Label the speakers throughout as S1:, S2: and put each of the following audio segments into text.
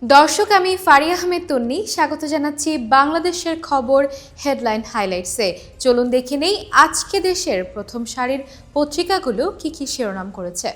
S1: দর্শক, আমি ফারিয়া আহমেদ তন্নি স্বাগত জানাচ্ছি বাংলাদেশের খবর হেডলাইন হাইলাইটসে। চলুন দেখে নেই আজকে দেশের প্রথম সারির পত্রিকাগুলো কি কি শিরোনাম করেছে।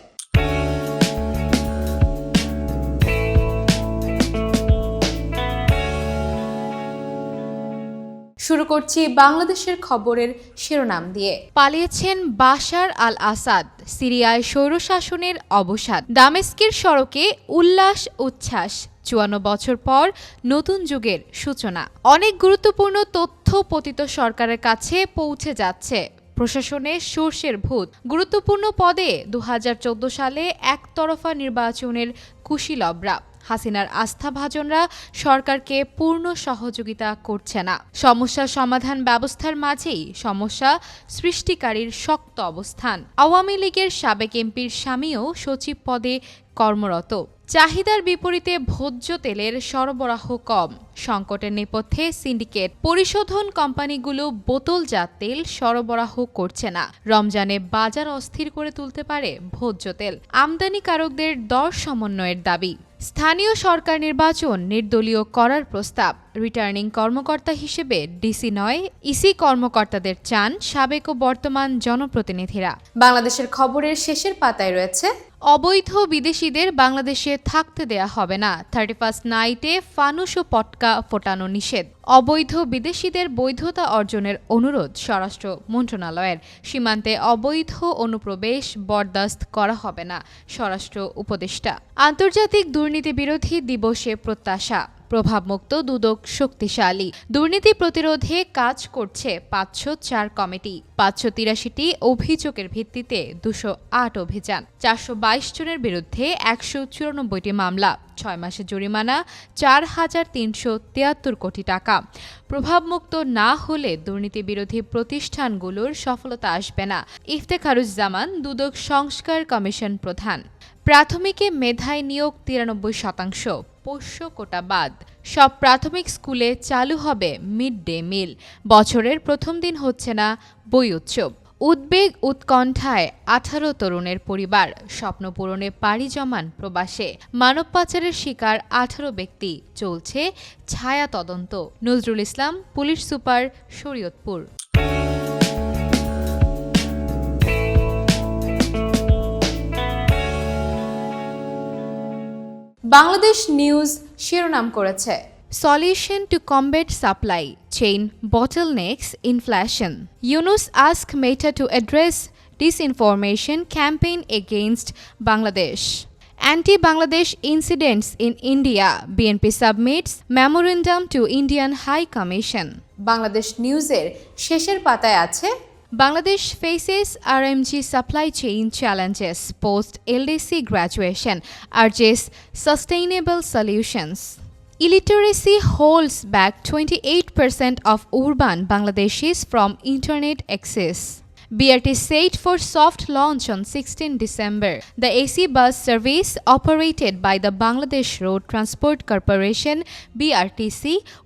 S1: শুরু করছি বাংলাদেশের খবরের শিরোনাম দিয়ে। পালিয়েছেন বাশার আল আসাদ, সিরিয়ায় স্বৈরশাসনের অবসাদ, দামেস্কের সড়কে উল্লাস উচ্ছ্বাস, ৫৪ বছর পর নতুন যুগের সূচনা। অনেক গুরুত্বপূর্ণ তথ্য পতিত সরকারের কাছে পৌঁছে যাচ্ছে। প্রশাসনে সর্ষের ভূত, গুরুত্বপূর্ণ পদে ২০১৪ সালে একতরফা নির্বাচনের কুশীলবরা। হাসিনার আস্থাভাজনরা সরকারকে পূর্ণ সহযোগিতা করছে না। সমস্যা সমাধান ব্যবস্থার মাঝেই সমস্যা সৃষ্টিকারীর শক্ত অবস্থান। আওয়ামী লীগের সাবেক এমপির স্বামীও সচিব পদে কর্মরত। চাহিদার বিপরীতে ভোজ্য তেলের সরবরাহ কম। সংকটের নেপথ্যে সিন্ডিকেট, পরিশোধন কোম্পানিগুলো বোতলজাত তেল সরবরাহ করছে না। রমজানে বাজার অস্থির করে তুলতে পারে ভোজ্য তেল। আমদানিকারকদের দর সমন্বয়ের দাবি। স্থানীয় সরকার নির্বাচন নির্দলীয় করার প্রস্তাব। রিটার্নিং কর্মকর্তা হিসেবে ডিসি নয়, ইসি কর্মকর্তাদের চান সাবেক ও বর্তমান জনপ্রতিনিধিরা। বাংলাদেশের খবরের শেষের পাতায় রয়েছে, অবৈধ বিদেশিদের বাংলাদেশে থাকতে দেয়া হবে না। 31st নাইটে ফানুস ও পটকা ফোটানো নিষেধ। অবৈধ বিদেশিদের বৈধতা অর্জনের অনুরোধ স্বরাষ্ট্র মন্ত্রণালয়ের। সীমান্তে অবৈধ অনুপ্রবেশ বরদাস্ত করা হবে না, স্বরাষ্ট্র উপদেষ্টা। আন্তর্জাতিক দুর্নীতি বিরোধী দিবসে প্রত্যাশা। প্রভাবমুক্ত দুদক শক্তিশালী। দুর্নীতি প্রতিরোধে কাজ করছে ৫০৪ কমিটি। ৫৮৩টি অভিযোগের ভিত্তিতে ২০৮ অভিযান। ৪২২ জনের বিরুদ্ধে ১৯৪টি মামলা। ৬ মাসে জরিমানা ৪,৩৭৩ কোটি টাকা। প্রভাবমুক্ত না হলে দুর্নীতি বিরোধী প্রতিষ্ঠানগুলোর সফলতা আসবে না। ইফতেখারুজ্জামান দুদক সংস্কার কমিশন প্রধান। প্রাথমিকে মেধায় নিয়োগ ৯৩%। পোষ্য কোটা বাদ। সব প্রাথমিক স্কুলে চালু হবে মিড ডে মিল। বছরের প্রথম দিন হচ্ছে না বই উৎসব। উদ্বেগ উৎকণ্ঠায় ১৮ তরুণের পরিবার। স্বপ্ন পূরণে পাড়ি জমান প্রবাসে। মানব পাচারের শিকার ১৮ ব্যক্তি। চলছে ছায়া তদন্ত। Nazrul Islam, police super, Shariatpur. Bangladesh news শিরোনাম করেছে, solution to combat supply chain bottlenecks inflation. Yunus ask Meta to address disinformation campaign against Bangladesh. Anti-Bangladesh incidents in India. BNP submits memorandum to Indian High Commission. Bangladesh নিউজের শেষের পাতায় আছে, Bangladesh faces RMG supply chain challenges post LDC graduation, urges sustainable solutions. Illiteracy holds back 28% of urban Bangladeshis from internet access. BRT set for soft launch on 16 December. The AC bus service operated by the Bangladesh Road Transport Corporation (BRTC)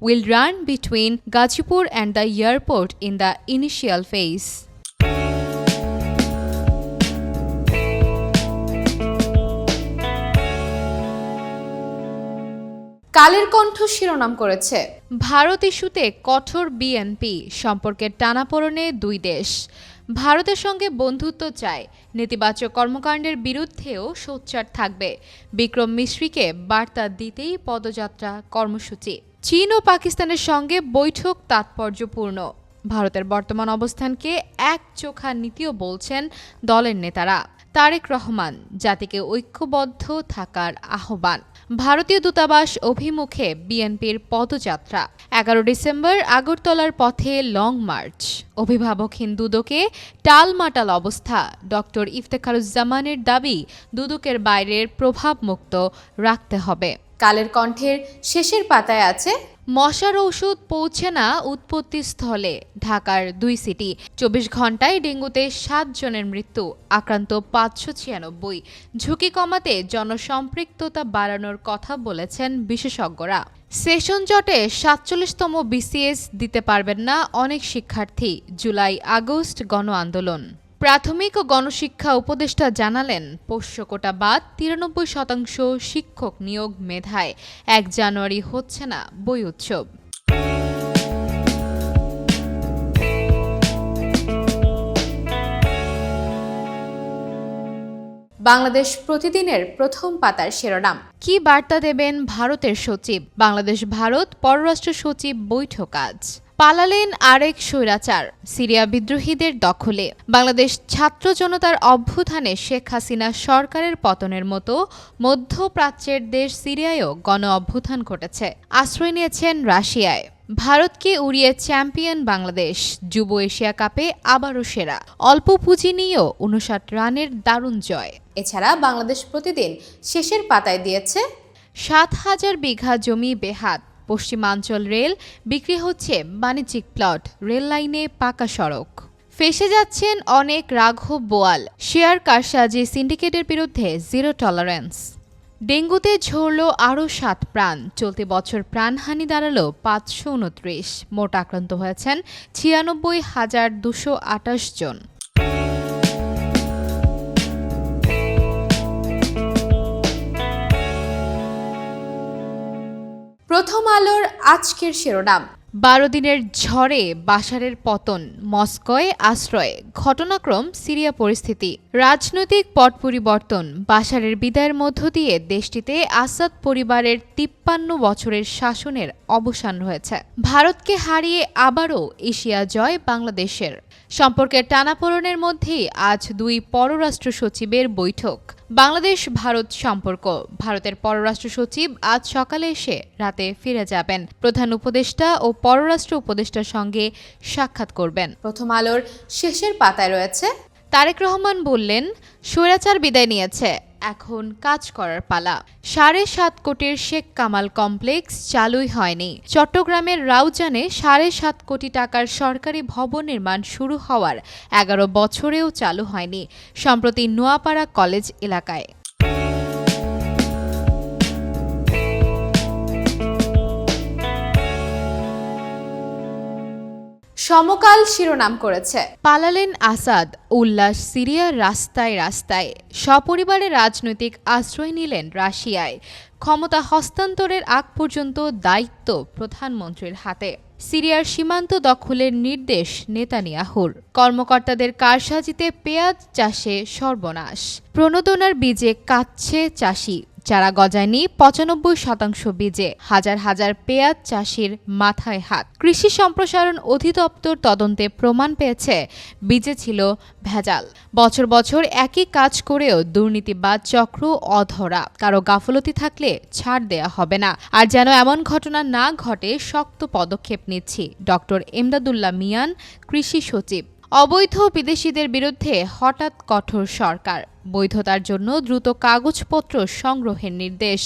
S1: will run between Gazipur and the airport in the initial phase. Kaler Kantho শিরোনাম করেছে, ভারত ইস্যুতে কঠোর BNP, সম্পর্কের টানাপোড়েনে দুই দেশ। ভারতের সঙ্গে বন্ধুত্ব চায়, নেতিবাচক কর্মকাণ্ডের বিরুদ্ধেও সোচ্চার থাকবে। বিক্রম মিশ্রিকে বার্তা দিতেই পদযাত্রা কর্মসূচি। চীন ও পাকিস্তানের সঙ্গে বৈঠক তাৎপর্যপূর্ণ। ভারতের বর্তমান অবস্থানকে একচোখা নীতিও বলছেন দলের নেতারা। তারেক রহমান জাতিকে ঐক্যবদ্ধ থাকার আহ্বান। ভারতীয় দূতাবাস অভিমুখে বিএনপির পদযাত্রা। ১১ ডিসেম্বর আগরতলার পথে লং মার্চ। অভিভাবকহীন দুদকে টালমাটাল অবস্থা। ডক্টর ইফতেখারুজ্জামানের দাবি দুদকের বাইরের প্রভাবমুক্ত রাখতে হবে। কালের কণ্ঠের শেষের পাতায় আছে, মশার ঔষধ পৌঁছে না উৎপত্তিস্থলে। ঢাকার ২ সিটি। ২৪ ঘণ্টায় ডেঙ্গুতে ৭ জনের মৃত্যু, আক্রান্ত ৫৯৬। ঝুঁকি কমাতে জনসম্পৃক্ততা বাড়ানোর কথা বলেছেন বিশেষজ্ঞরা। সেশন জটে ৪৭তম বিসিএস দিতে পারবেন না অনেক শিক্ষার্থী। জুলাই আগস্ট গণ আন্দোলন। প্রাথমিক ও গণশিক্ষা উপদেষ্টা জানালেন, পোষ্য কোটা বাদ 93% শিক্ষক নিয়োগ মেধায় 1 জানুয়ারি হচ্ছে না বই উৎসব। বাংলাদেশ প্রতিদিনের প্রথম পাতার শিরোনাম। কি বার্তা দেবেন ভারতের সচিব? বাংলাদেশ ভারত পররাষ্ট্র সচিব বৈঠক আজ। পালালেন আরেক স্বৈরাচার, সিরিয়া বিদ্রোহীদের দখলে। বাংলাদেশ ছাত্র জনতার অভ্যুত্থানে শেখ হাসিনা সরকারের পতনের মতো মধ্যপ্রাচ্যের দেশ সিরিয়ায়ও গণ অভ্যুত্থান ঘটেছে। আশ্রয় নিয়েছেন রাশিয়ায়। ভারতকে উড়িয়ে চ্যাম্পিয়ন বাংলাদেশ, যুব এশিয়া কাপে আবারও সেরা। অল্প পুঁজি নিয়েও 59 রানের দারুণ জয়। এছাড়া বাংলাদেশ প্রতিদিন শেষের পাতায় দিয়েছে 7,000 বিঘা জমি বেহাত, পশ্চিমাঞ্চল রেল বিক্রি হচ্ছে বাণিজ্যিক প্লট, রেল লাইনে পাকা সড়ক। ফেঁসে যাচ্ছেন অনেক রাঘব বোয়াল, শেয়ার কারসাজি সিন্ডিকেটের বিরুদ্ধে জিরো টলারেন্স। ডেঙ্গুতে ঝরল আরও 7 প্রাণ, চলতি বছর প্রাণহানি দাঁড়ালো 529, মোট আক্রান্ত হয়েছেন 96,228 জন। প্রথম আলোর আজকের শিরোনাম। 12 দিনের ঝড়ে বাশারের পতন, মস্কোয় আশ্রয়। ঘটনাক্রম সিরিয়া পরিস্থিতি। রাজনৈতিক পট পরিবর্তন, বাশারের বিদায়ের মধ্য দিয়ে দেশটিতে আসাদ পরিবারের 53 বছরের শাসনের অবসান হয়েছে। ভারতকে হারিয়ে আবারও এশিয়া জয় বাংলাদেশের। সম্পর্কের টানাপোড়েনের মধ্যেই আজ 2 পররাষ্ট্র সচিবের বৈঠক। বাংলাদেশ ভারত সম্পর্ক। ভারতের পররাষ্ট্র সচিব আজ সকালে এসে রাতে ফিরে যাবেন। প্রধান উপদেষ্টা ও পররাষ্ট্র উপদেষ্টার সঙ্গে সাক্ষাৎ করবেন। প্রথম আলোর শেষের পাতায় রয়েছে, তারেক রহমান বললেন, স্বৈরাচার বিদায় নিয়েছে, এখন কাজ করার পালা। 7.5 কোটির শেখ কামাল কমপ্লেক্স চালুই হয়নি। চট্টগ্রামের রাউজানে 7.5 কোটি টাকার সরকারি ভবন নির্মাণ শুরু হওয়ার 11 বছরেও চালু হয়নি। সম্প্রতি নোয়াপাড়া কলেজ এলাকায়। সমকাল শিরোনাম করেছে, পালালেন আসাদ, উল্লাস সিরিয়ার রাস্তায় রাস্তায়। সপরিবারে রাজনৈতিক আশ্রয় নিলেন রাশিয়ায়। ক্ষমতা হস্তান্তরের আগ পর্যন্ত দায়িত্ব প্রধানমন্ত্রীর হাতে। সিরিয়ার সীমান্ত দখলের নির্দেশ নেতানিয়াহুর। কর্মকর্তাদের কারসাজিতে পেঁয়াজ চাষে সর্বনাশ। প্রণোদনার বীজে কাঁদছে চাষি। চারা গজায়নি 95% বীজে। হাজার হাজার পেঁয়াজ চাষির মাথায় হাত। কৃষি সম্প্রসারণ অধিদপ্তর তদন্তে প্রমাণ পেয়েছে বীজে ছিল ভেজাল। বছর বছর একই কাজ করেও দুর্নীতিবাজ চক্র অধরা। কারো গাফলতি থাকলে ছাড় দেয়া হবে না। আর যেন এমন ঘটনা না ঘটে শক্ত পদক্ষেপ নিচ্ছি, ডক্টর এমদাদুল্লাহ মিয়ান, কৃষি সচিব। অবৈধ বিদেশিদের বিরুদ্ধে হঠাৎ কঠোর সরকার। বৈধতার জন্য দ্রুত কাগজপত্র সংগ্রহের নির্দেশ।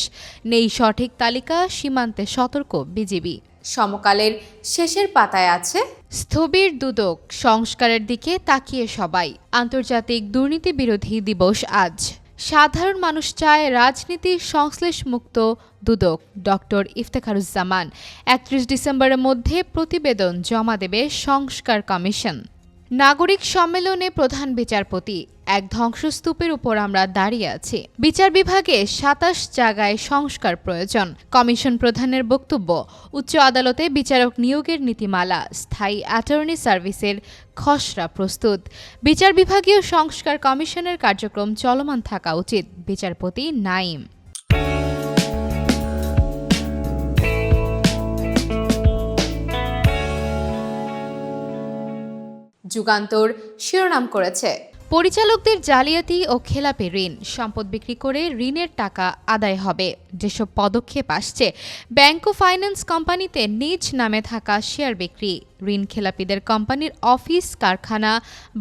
S1: নেই সঠিক তালিকা, সীমান্তে সতর্ক বিজিবি। সমকালের শেষের পাতায় আছে, স্থবির দুদক, সংস্কারের দিকে তাকিয়ে সবাই। আন্তর্জাতিক দুর্নীতি বিরোধী দিবস আজ। সাধারণ মানুষ চায় রাজনীতির সংশ্লেষ মুক্ত দুদক, ডক্টর ইফতেখারুজ্জামান। 31 ডিসেম্বরের মধ্যে প্রতিবেদন জমা দেবে সংস্কার কমিশন। নাগরিক সম্মেলনে প্রধান বিচারপতি, এক ধ্বংসস্তূপের উপর আমরা দাঁড়িয়ে আছি। বিচার বিভাগে 27 জায়গায় সংস্কার প্রয়োজন। কমিশন প্রধানের বক্তব্য, উচ্চ আদালতে বিচারক নিয়োগের নীতিমালা, স্থায়ী অ্যাটর্নি সার্ভিসের খসড়া প্রস্তুত। বিচার বিভাগীয় সংস্কার কমিশনের কার্যক্রম চলমান থাকা উচিত, বিচারপতি নাইম। যুগান্তর শিরোনাম করেছে, পরিচালকদের জালিয়াতি ও খেলাপি ঋণ, সম্পদ বিক্রি করে ঋণের টাকা আদায় হবে। যেসব পদক্ষেপ আসছে, ব্যাংক ও ফাইন্যান্স কোম্পানিতে নিজ নামে থাকা শেয়ার বিক্রি, ঋণ খেলাপিদের কোম্পানির অফিস, কারখানা,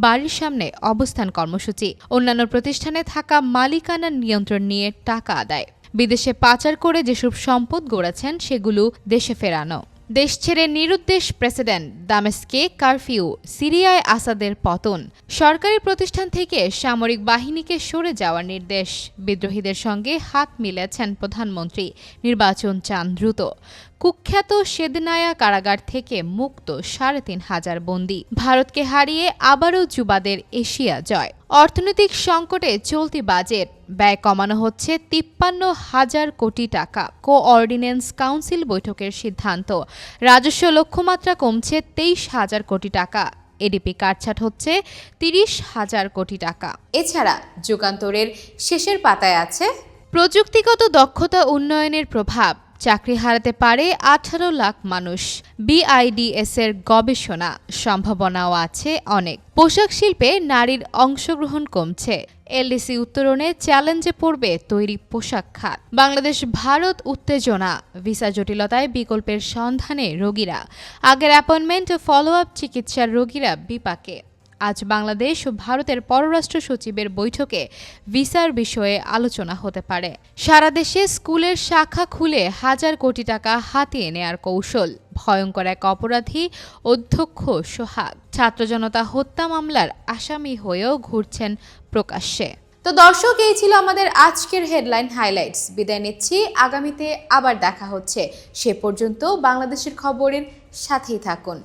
S1: বাড়ির সামনে অবস্থান কর্মসূচি, অন্যান্য প্রতিষ্ঠানে থাকা মালিকানার নিয়ন্ত্রণ নিয়ে টাকা আদায়, বিদেশে পাচার করে যেসব সম্পদ গড়েছেন সেগুলো দেশে ফেরানো। দেশ ছেড়ে নিরুদ্দেশ প্রেসিডেন্ট, দামেস্কে কারফিউ, সিরিয়ায় আসাদের পতন, সরকারি প্রতিষ্ঠান থেকে সামরিক বাহিনীকে সরে যাওয়ার নির্দেশ, বিদ্রোহীদের সঙ্গে হাত মিলেছেন প্রধানমন্ত্রী, নির্বাচন চান দ্রুত, কুখ্যাত সেদনায়া কারাগার থেকে মুক্ত ৩,৫০০ বন্দী, ভারতকে হারিয়ে আবারও যুবাদের এশিয়া জয়, অর্থনৈতিক সংকটে চলতি বাজেট, ব্যয় কমানো হচ্ছে ৫৩,০০০ কোটি টাকা, কোঅর্ডিনেন্স কাউন্সিল বৈঠকের সিদ্ধান্ত, রাজস্ব লক্ষ্যমাত্রা কমছে ২৩,০০০ কোটি টাকা, এডিপি কাটছাট হচ্ছে ৩০,০০০ কোটি টাকা। এছাড়া যুগান্তরের শেষের পাতায় আছে প্রযুক্তিগত দক্ষতা উন্নয়নের প্রভাব, চাকরি হারাতে পারে ১৮ লাখ মানুষ, বিআইডিএস এর গবেষণা, সম্ভাবনাও আছে অনেক, পোশাক শিল্পে নারীর অংশগ্রহণ কমছে, এলডিসি উত্তরণে চ্যালেঞ্জে পড়বে তৈরি পোশাক খাত, বাংলাদেশ ভারত উত্তেজনা, ভিসা জটিলতায় বিকল্পের সন্ধানে রোগীরা, আগের অ্যাপয়েন্টমেন্ট ও ফলো আপ চিকিৎসার রোগীরা বিপাকে। আজ বাংলাদেশ ও ভারতের পররাষ্ট্র সচিবের বৈঠকে ভিসার বিষয়ে আলোচনা হতে পারে। সারা দেশে স্কুলের শাখা খুলে ১,০০০ কোটি টাকা হাতিয়ে নেয়ার কৌশল, ভয়ঙ্কর এক অপরাধী অধ্যক্ষ সোহাগ, ছাত্র জনতা হত্যা মামলার আসামি হয়েও ঘুরছেন প্রকাশ্যে। তো দর্শক, এই ছিল আমাদের আজকের হেডলাইন হাইলাইটস। বিদায় নিচ্ছি, আগামীতে আবার দেখা হচ্ছে। সে পর্যন্ত বাংলাদেশের খবরের সাথেই থাকুন।